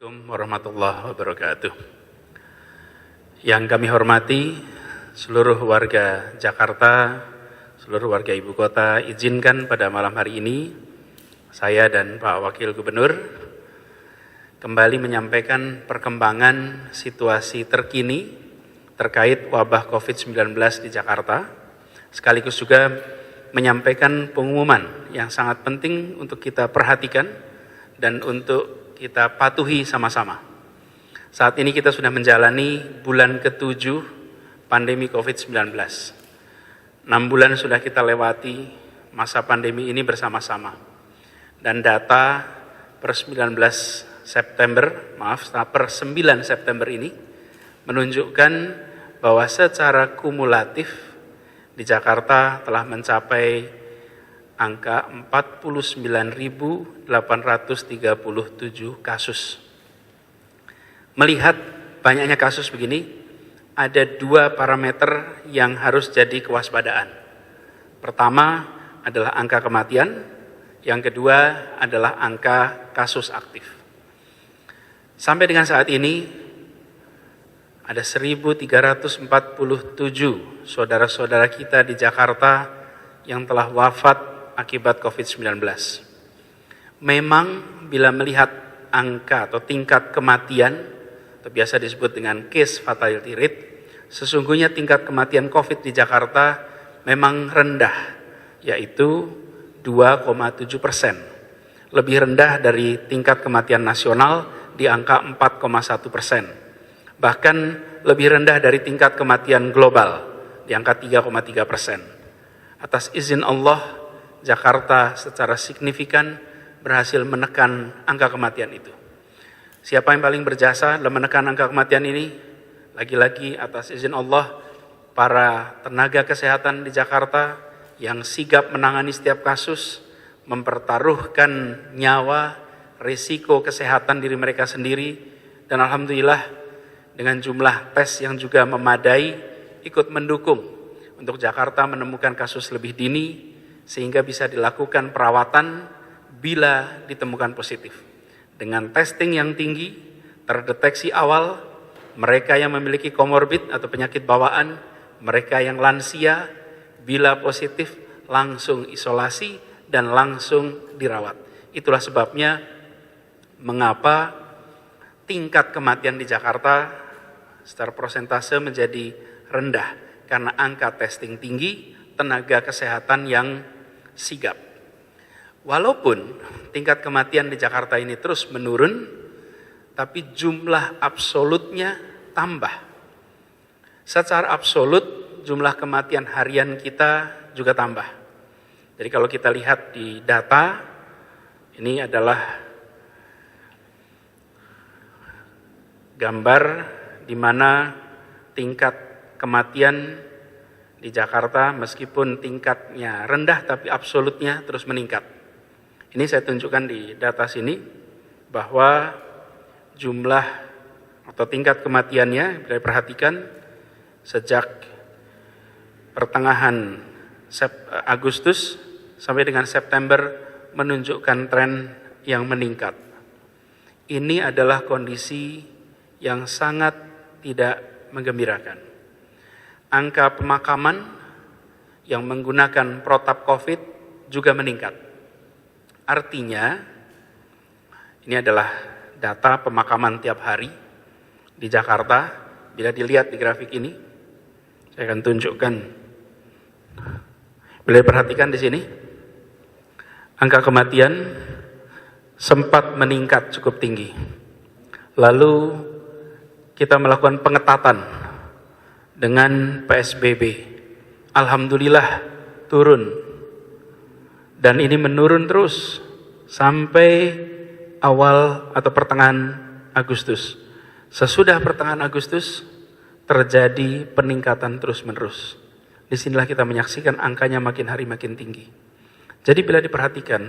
Assalamualaikum warahmatullahi wabarakatuh. Yang kami hormati seluruh warga Jakarta, seluruh warga ibu kota, izinkan pada malam hari ini saya dan Pak Wakil Gubernur kembali menyampaikan perkembangan situasi terkini terkait wabah COVID-19 di Jakarta, sekaligus juga menyampaikan pengumuman yang sangat penting untuk kita perhatikan dan untuk kita patuhi sama-sama. Saat ini kita sudah menjalani bulan ke-7 pandemi COVID-19. 6 bulan sudah kita lewati masa pandemi ini bersama-sama. Dan data per 9 September ini menunjukkan bahwa secara kumulatif di Jakarta telah mencapai angka 49.837 kasus. Melihat banyaknya kasus begini, ada dua parameter yang harus jadi kewaspadaan. Pertama adalah angka kematian, yang kedua adalah angka kasus aktif. Sampai dengan saat ini, ada 1.347 saudara-saudara kita di Jakarta yang telah wafat akibat COVID-19. Memang bila melihat angka atau tingkat kematian, atau biasa disebut dengan case fatality rate, sesungguhnya tingkat kematian COVID di Jakarta memang rendah, yaitu 2,7%. Lebih rendah dari tingkat kematian nasional di angka 4,1%. Bahkan lebih rendah dari tingkat kematian global di angka 3,3%. Atas izin Allah, Jakarta secara signifikan berhasil menekan angka kematian itu. Siapa yang paling berjasa dalam menekan angka kematian ini? Lagi-lagi atas izin Allah, para tenaga kesehatan di Jakarta yang sigap menangani setiap kasus, mempertaruhkan nyawa, risiko kesehatan diri mereka sendiri, dan alhamdulillah dengan jumlah tes yang juga memadai ikut mendukung untuk Jakarta menemukan kasus lebih dini, sehingga bisa dilakukan perawatan bila ditemukan positif. Dengan testing yang tinggi, terdeteksi awal, mereka yang memiliki komorbid atau penyakit bawaan, mereka yang lansia, bila positif langsung isolasi dan langsung dirawat. Itulah sebabnya mengapa tingkat kematian di Jakarta secara persentase menjadi rendah, karena angka testing tinggi, tenaga kesehatan yang sigap. Walaupun tingkat kematian di Jakarta ini terus menurun, tapi jumlah absolutnya tambah. Secara absolut jumlah kematian harian kita juga tambah. Jadi kalau kita lihat di data, ini adalah gambar di mana tingkat kematian di Jakarta meskipun tingkatnya rendah tapi absolutnya terus meningkat. Ini saya tunjukkan di data sini bahwa jumlah atau tingkat kematiannya bila diperhatikan sejak pertengahan Agustus sampai dengan September menunjukkan tren yang meningkat. Ini adalah kondisi yang sangat tidak menggembirakan. Angka pemakaman yang menggunakan protap COVID juga meningkat. Artinya, ini adalah data pemakaman tiap hari di Jakarta. Bila dilihat di grafik ini, saya akan tunjukkan. Bila diperhatikan di sini, angka kematian sempat meningkat cukup tinggi. Lalu kita melakukan pengetatan dengan PSBB, alhamdulillah turun, dan ini menurun terus sampai awal atau pertengahan Agustus. Sesudah pertengahan Agustus terjadi peningkatan terus-menerus. Disinilah kita menyaksikan angkanya makin hari makin tinggi. Jadi bila diperhatikan,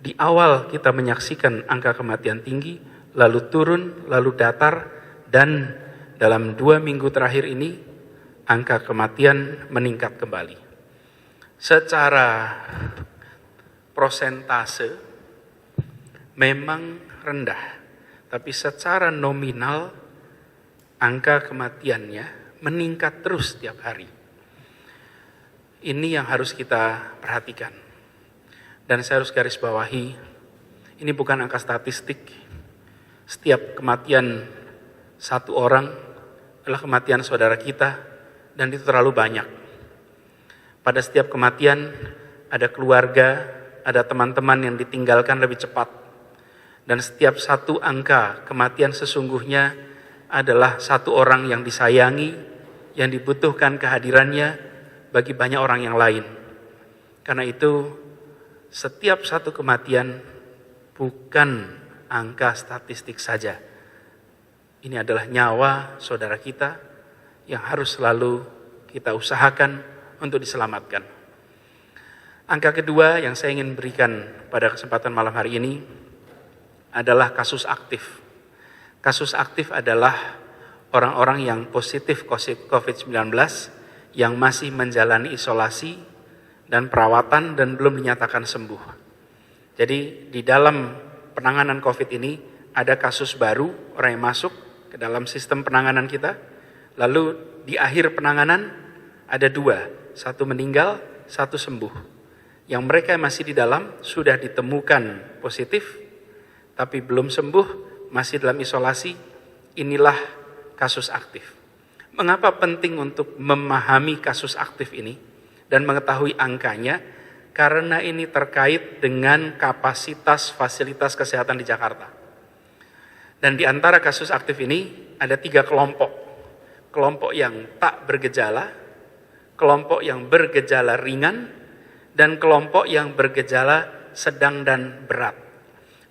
di awal kita menyaksikan angka kematian tinggi, lalu turun, lalu datar, dan dalam 2 minggu terakhir ini angka kematian meningkat kembali. Secara persentase memang rendah, tapi secara nominal angka kematiannya meningkat terus setiap hari. Ini yang harus kita perhatikan. Dan saya harus garis bawahi, ini bukan angka statistik. Setiap kematian satu orang adalah kematian saudara kita, dan itu terlalu banyak. Pada setiap kematian ada keluarga, ada teman-teman yang ditinggalkan lebih cepat. Dan setiap satu angka kematian sesungguhnya adalah satu orang yang disayangi, yang dibutuhkan kehadirannya bagi banyak orang yang lain. Karena itu, setiap satu kematian bukan angka statistik saja. Ini adalah nyawa saudara kita yang harus selalu kita usahakan untuk diselamatkan. Angka kedua yang saya ingin berikan pada kesempatan malam hari ini adalah kasus aktif. Kasus aktif adalah orang-orang yang positif COVID-19 yang masih menjalani isolasi dan perawatan dan belum dinyatakan sembuh. Jadi di dalam penanganan COVID ini ada kasus baru, orang yang masuk ke dalam sistem penanganan kita. Lalu di akhir penanganan ada dua, satu meninggal, satu sembuh. Yang mereka masih di dalam sudah ditemukan positif, tapi belum sembuh, masih dalam isolasi. Inilah kasus aktif. Mengapa penting untuk memahami kasus aktif ini dan mengetahui angkanya? Karena ini terkait dengan kapasitas fasilitas kesehatan di Jakarta. Dan di antara kasus aktif ini ada 3 kelompok. Kelompok yang tak bergejala, kelompok yang bergejala ringan, dan kelompok yang bergejala sedang dan berat.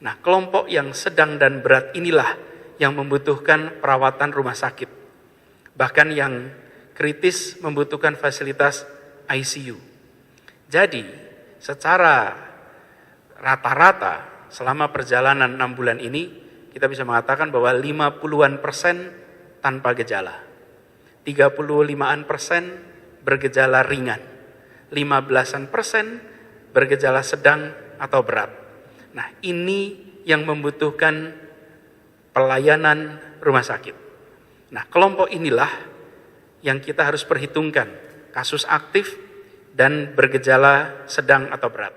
Nah, kelompok yang sedang dan berat inilah yang membutuhkan perawatan rumah sakit. Bahkan yang kritis membutuhkan fasilitas ICU. Jadi, secara rata-rata selama perjalanan 6 bulan ini, kita bisa mengatakan bahwa 50-an% tanpa gejala. 35-an% bergejala ringan. 15-an% bergejala sedang atau berat. Nah, ini yang membutuhkan pelayanan rumah sakit. Nah, kelompok inilah yang kita harus perhitungkan, kasus aktif dan bergejala sedang atau berat.